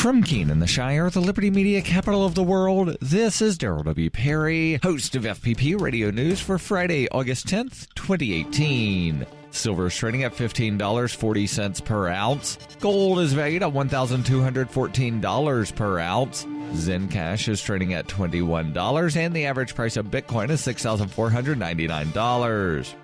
From Keene in the Shire, the Liberty Media capital of the world, this is Daryl W. Perry, host of FPP Radio News for Friday, August 10th, 2018. Silver is trading at $15.40 per ounce. Gold is valued at $1,214 per ounce. Zencash is trading at $21, and the average price of Bitcoin is $6,499.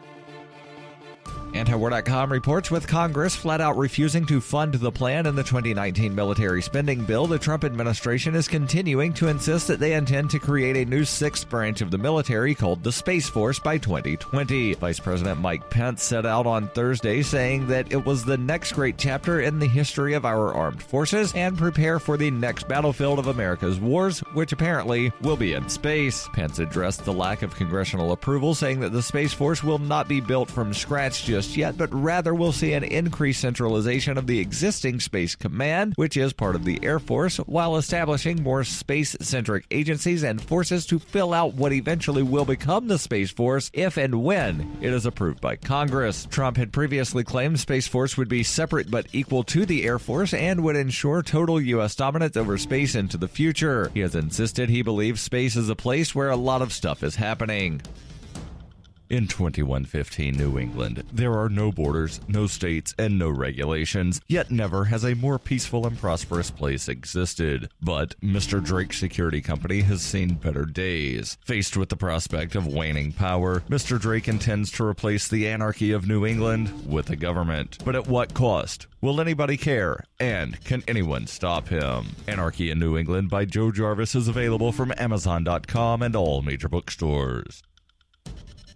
Antiwar.com reports with Congress flat out refusing to fund the plan in the 2019 military spending bill, the Trump administration is continuing to insist that they intend to create a new sixth branch of the military called the Space Force by 2020. Vice President Mike Pence set out on Thursday saying that it was the next great chapter in the history of our armed forces and prepare for the next battlefield of America's wars, which apparently will be in space. Pence addressed the lack of congressional approval, saying that the Space Force will not be built from scratch just yet, but rather will see an increased centralization of the existing Space Command, which is part of the Air Force, while establishing more space-centric agencies and forces to fill out what eventually will become the Space Force if and when it is approved by Congress. Trump had previously claimed Space Force would be separate but equal to the Air Force and would ensure total U.S. dominance over space into the future. He has insisted he believes space is a place where a lot of stuff is happening. In 2115 New England, there are no borders, no states, and no regulations, yet never has a more peaceful and prosperous place existed. But Mr. Drake's security company has seen better days. Faced with the prospect of waning power, Mr. Drake intends to replace the anarchy of New England with a government. But at what cost? Will anybody care? And can anyone stop him? Anarchy in New England by Joe Jarvis is available from Amazon.com and all major bookstores.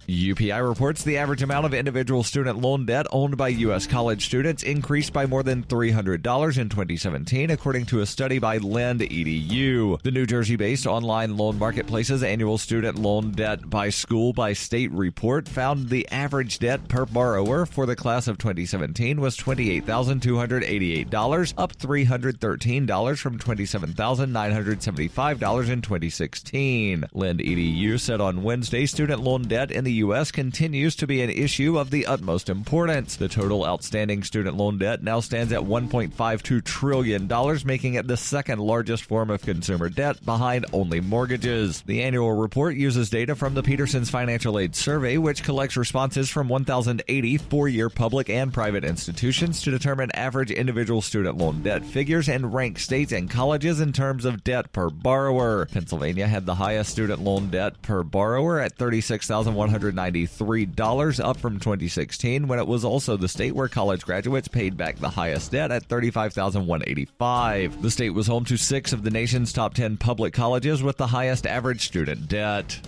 UPI reports the average amount of individual student loan debt owned by U.S. college students increased by more than $300 in 2017, according to a study by Lend.edu. The New Jersey-based online loan marketplace's annual student loan debt by school by state report found the average debt per borrower for the class of 2017 was $28,288, up $313 from $27,975 in 2016. Lend.edu said on Wednesday student loan debt in the U.S. continues to be an issue of the utmost importance. The total outstanding student loan debt now stands at $1.52 trillion, making it the second largest form of consumer debt behind only mortgages. The annual report uses data from the Peterson's Financial Aid Survey, which collects responses from 1,080 four-year public and private institutions to determine average individual student loan debt figures and rank states and colleges in terms of debt per borrower. Pennsylvania had the highest student loan debt per borrower at $36,193, up from 2016, when it was also the state where college graduates paid back the highest debt at $35,185. The state was home to 6 of the nation's top 10 public colleges with the highest average student debt.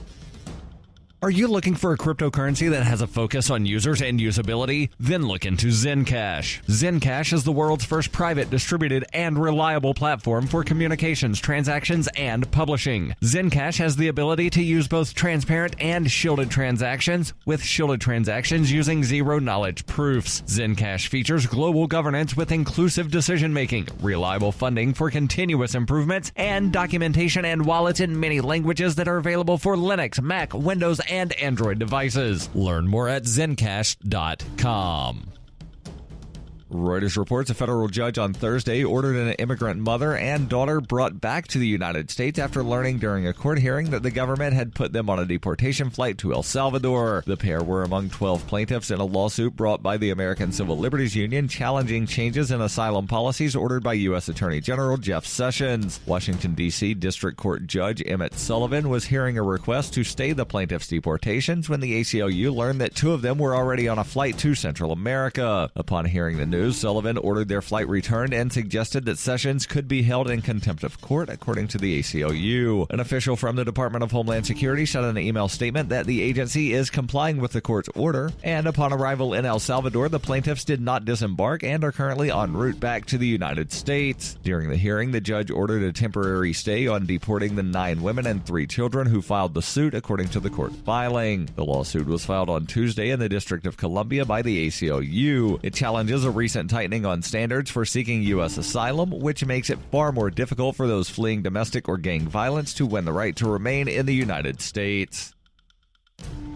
Are you looking for a cryptocurrency that has a focus on users and usability? Then look into Zencash. Zencash is the world's first private, distributed, and reliable platform for communications, transactions, and publishing. Zencash has the ability to use both transparent and shielded transactions, with shielded transactions using zero-knowledge proofs. Zencash features global governance with inclusive decision-making, reliable funding for continuous improvements, and documentation and wallets in many languages that are available for Linux, Mac, Windows, and Android devices. Learn more at Zencash.com. Reuters reports a federal judge on Thursday ordered an immigrant mother and daughter brought back to the United States after learning during a court hearing that the government had put them on a deportation flight to El Salvador. The pair were among 12 plaintiffs in a lawsuit brought by the American Civil Liberties Union challenging changes in asylum policies ordered by U.S. Attorney General Jeff Sessions. Washington, D.C. District Court Judge Emmett Sullivan was hearing a request to stay the plaintiffs' deportations when the ACLU learned that 2 of them were already on a flight to Central America. Upon hearing the news, Sullivan ordered their flight returned and suggested that Sessions could be held in contempt of court, according to the ACLU. An official from the Department of Homeland Security said in an email statement that the agency is complying with the court's order, and upon arrival in El Salvador, the plaintiffs did not disembark and are currently en route back to the United States. During the hearing, the judge ordered a temporary stay on deporting the 9 women and 3 children who filed the suit, according to the court filing. The lawsuit was filed on Tuesday in the District of Columbia by the ACLU. It challenges a recent tightening on standards for seeking U.S. asylum, which makes it far more difficult for those fleeing domestic or gang violence to win the right to remain in the United States.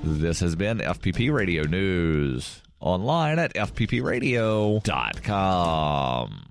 This has been FPP Radio News, online at FPPRadio.com.